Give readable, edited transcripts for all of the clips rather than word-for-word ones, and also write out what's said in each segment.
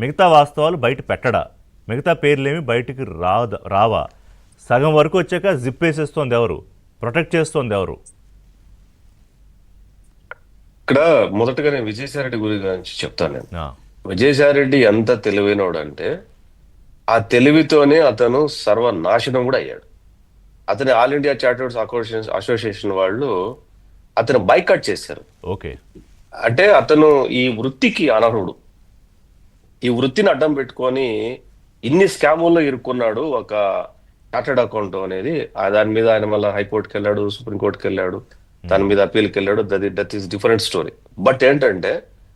మిగతా వాస్తవాలు బయట పెట్టడా? మిగతా పేర్లేమి బయటికి రావా? సగం వరకు వచ్చాక జిప్ వేసేస్తోంది ఎవరు? ప్రొటెక్ట్ చేస్తోంది ఎవరు? ఇక్కడ మొదటగా నేను విజయసాయిరెడ్డి గురించి చెప్తాను. నేను ఆ, విజయసాయిరెడ్డి ఎంత తెలివైనోడు అంటే ఆ తెలివితోనే అతను సర్వనాశనం కూడా అయ్యాడు. అతని ఆల్ ఇండియా చార్టర్స్ అసోసియేషన్ వాళ్ళు అతను బైకట్ చేశారు. ఓకే. అంటే అతను ఈ వృత్తికి అనర్హుడు. ఈ వృత్తిని అడ్డం పెట్టుకొని ఇన్ని స్కాముల్లో ఇరుక్కున్నాడు. ఒక చార్టర్డ్ అకౌంట్ అనేది దాని మీద ఆయన మళ్ళీ హైకోర్టుకి వెళ్ళాడు, సుప్రీంకోర్టుకి వెళ్ళాడు, దాని మీద అప్పీల్కి వెళ్ళాడు. That is different story. But ఏంటంటే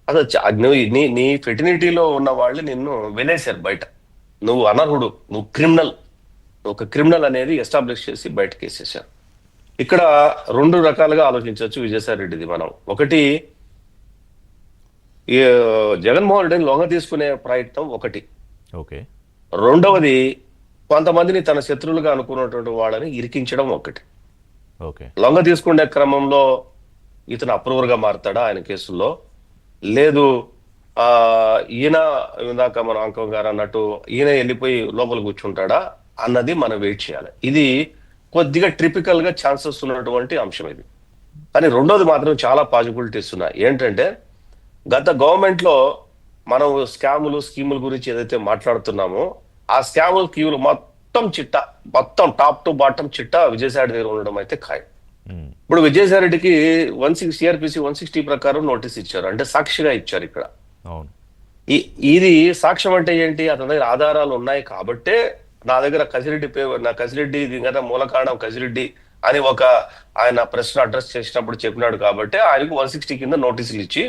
అసలు నీ ఫెటర్నిటీలో ఉన్న వాళ్ళు నిన్ను వెలేశారు బయట. నువ్వు అనర్హుడు, నువ్వు క్రిమినల్, ఒక క్రిమినల్ అనేది ఎస్టాబ్లిష్ చేసి బయటకు వేసేసారు. ఇక్కడ రెండు రకాలుగా ఆలోచించవచ్చు విజయసాయి రెడ్డిది. మనం ఒకటి, ఈ జగన్మోహన్ రెడ్డిని లొంగ తీసుకునే ప్రయత్నం ఒకటి. ఓకే. రెండవది, కొంతమందిని తన శత్రువులుగా అనుకున్నటువంటి వాళ్ళని ఇరికించడం ఒకటి. ఓకే. లొంగ తీసుకునే క్రమంలో ఇతను అప్రూవర్ గా మారుతాడా ఆయన కేసుల్లో? లేదు ఈయన ఇందాక మన అంకం గారు అన్నట్టు ఈయన వెళ్ళిపోయి లోపల కూర్చుంటాడా అన్నది మనం వెయిట్ చేయాలి. ఇది కొద్దిగా ట్రిపికల్ గా ఛాన్సెస్ ఉన్నటువంటి అంశం ఇది. కానీ రెండోది మాత్రం చాలా పాజిబిలిటీస్ ఉన్నాయి. ఏంటంటే గత గవర్నమెంట్ లో మనం స్కీముల గురించి ఏదైతే మాట్లాడుతున్నామో ఆ స్కీములు మొత్తం టాప్ టు బాటమ్ చిట్టా విజయసాయి దగ్గర ఉండడం అయితే ఖాయం. ఇప్పుడు విజయసాయి రెడ్డికి 160 సిఆర్పిసి 160 ప్రకారం నోటీస్ ఇచ్చారు, అంటే సాక్షిగా ఇచ్చారు. ఇక్కడ ఇది సాక్ష్యం అంటే ఏంటి? అతని దగ్గర ఆధారాలు ఉన్నాయి కాబట్టే నా దగ్గర కసిరెడ్డి కదా మూల కారణం కసిరెడ్డి అని ఒక ఆయన ప్రశ్న అడ్రస్ చేసినప్పుడు చెప్పినాడు కాబట్టి ఆయనకు 160 కింద నోటీసులు ఇచ్చి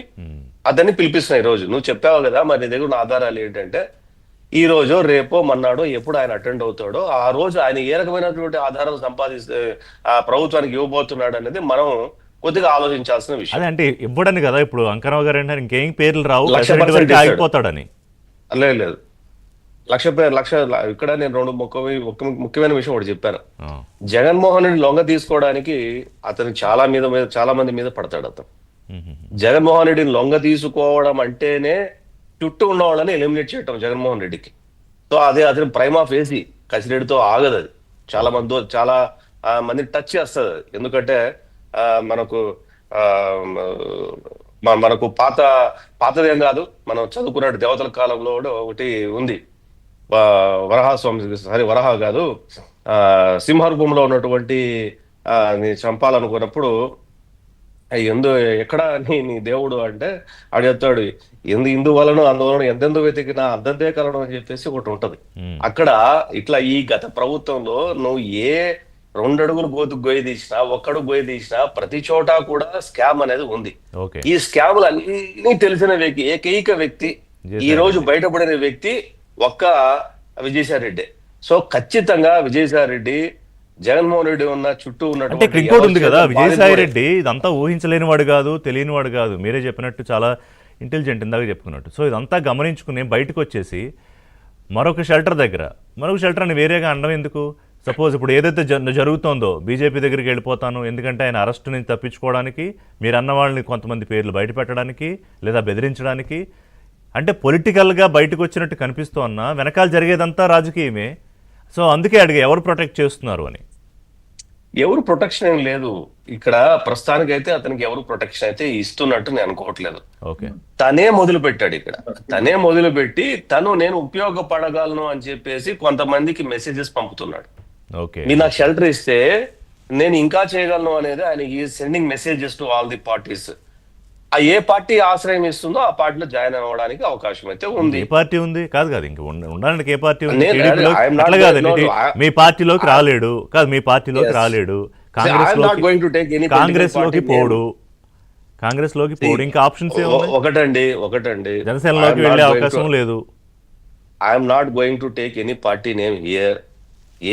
అతన్ని పిలిపిస్తున్నాయి. ఈ రోజు నువ్వు చెప్పావు కదా, మరి నీ దగ్గర ఉన్న ఆధారాలు ఏంటంటే ఈ రోజు రేపో మన్నాడో ఎప్పుడు ఆయన అటెండ్ అవుతాడో ఆ రోజు ఆయన ఏ రకమైనటువంటి ఆధారాలు సంపాదిస్తే ఆ ప్రభుత్వానికి ఇవ్వబోతున్నాడు అనేది మనం కొద్దిగా ఆలోచించాల్సిన విషయం. అంటే ఇవ్వడని కదా ఇప్పుడు అంకరావు గారు అంటే ఇంకేం పేర్లు రావు, 100% ఆగిపోతాడని. లేదు, లక్ష ఇక్కడ నేను రెండు ముఖ్యమైన విషయం ఒకటి చెప్పాను. జగన్మోహన్ రెడ్డి లొంగ తీసుకోవడానికి అతను చాలా మంది మీద పడతాడు. అతను జగన్మోహన్ రెడ్డిని లొంగ తీసుకోవడం అంటేనే చుట్టూ ఉన్న వాళ్ళని ఎలిమినేట్ చేయటం జగన్మోహన్ రెడ్డికి. సో అతని ప్రైమ్ ఆఫ్ ఏసీ కసిరెడ్డితో ఆగదు. అది చాలా మందిని టచ్ చేస్తుంది. ఎందుకంటే మనకు పాతదేం కాదు, మనం చదువుకున్న దేవతల కాలంలో ఒకటి ఉంది. వరహ కాదు, సింహరూపంలో ఉన్నటువంటి చంపాలనుకున్నప్పుడు ఎక్కడ నీ దేవుడు అంటే ఆడు చెప్తాడు, ఇందువలన అందువలన ఎందెందు వెతికినా అందంతే కలడం అని చెప్పేసి ఒకటి ఉంటది. అక్కడ ఇట్లా ఈ గత ప్రభుత్వంలో నువ్వు ఏ 2 అడుగులు గొయ్యి తీసినా, 1 అడుగు గొయ్యి తీసినా ప్రతి చోట కూడా స్కామ్ అనేది ఉంది. ఈ స్కాములు అన్ని తెలిసిన వ్యక్తి, ఏకైక వ్యక్తి ఈ రోజు బయటపడిన వ్యక్తి ఒక్క విజయసాయి రెడ్డి. సో ఖచ్చితంగా విజయసాయి రెడ్డి జగన్మోహన్ రెడ్డి ఉన్న చుట్టూ ఉన్నటువంటి ఇంకోటి ఉంది కదా, విజయసాయి రెడ్డి ఇదంతా ఊహించలేని వాడు కాదు, తెలియని వాడు కాదు. మీరే చెప్పినట్టు చాలా ఇంటెలిజెంట్, ఇందాక చెప్పుకున్నట్టు. సో ఇదంతా గమనించుకుని బయటకు వచ్చేసి మరొక షెల్టర్ అని వేరేగా అనడం ఎందుకు? సపోజ్ ఇప్పుడు ఏదైతే జరుగుతోందో బీజేపీ దగ్గరికి వెళ్ళిపోతాను, ఎందుకంటే ఆయన అరెస్ట్ నుంచి తప్పించుకోవడానికి, మీరు అన్న వాళ్ళని కొంతమంది పేర్లు బయట పెట్టడానికి లేదా బెదిరించడానికి, అంటే పొలిటికల్గా బయటకు వచ్చినట్టు కనిపిస్తూ అన్నా వెనకాల జరిగేదంతా రాజకీయమే. సో అందుకే అడిగా ఎవరు ప్రొటెక్ట్ చేస్తున్నారు అని. ఎవరు ప్రొటెక్షన్ ఏం లేదు ఇక్కడ ప్రస్తుతానికైతే. అతనికి ఎవరు ప్రొటెక్షన్ అయితే ఇస్తున్నట్టు నేను అనుకోవట్లేదు. తనే మొదలు పెట్టాడు. ఇక్కడ తనే మొదలుపెట్టి నేను ఉపయోగపడగలను అని చెప్పేసి కొంతమందికి మెసేజెస్ పంపుతున్నాడు. మీరు నాకు షెల్టర్ ఇస్తే నేను ఇంకా చేయగలను అనేది ఆయన sending messages to all the parties. ఆ ఏ పార్టీ ఆశ్రయం ఇస్తుందో ఆ పార్టీలో జాయిన్ అవ్వడానికి అవకాశం అయితే ఉంది. ఏ పార్టీ ఉంది కాదు ఇంకా ఉండడానికి ఏ పార్టీ ఉంది? మీ పార్టీలోకి రాలేడు కాదు, మీ పార్టీలోకి రాలేడు, కాంగ్రెస్ లోకి పోడు, ఇంకా ఆప్షన్స్ ఒకటండి జనసేనలోకి వెళ్ళే అవకాశం లేదు. I'm not going to take any party name here.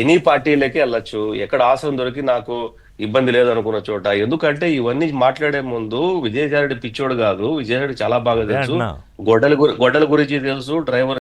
Any పార్టీలకి వెళ్ళొచ్చు, ఎక్కడ ఆశ్రయం దొరికి నాకు ఇబ్బంది లేదు అనుకున్న చోట. ఎందుకంటే ఇవన్నీ మాట్లాడే ముందు విజయసాయి రెడ్డి పిచ్చోడు కాదు, విజయసాయి రెడ్డి చాలా బాగా తెలుసు, గొడ్డల గురించి తెలుసు, డ్రైవర్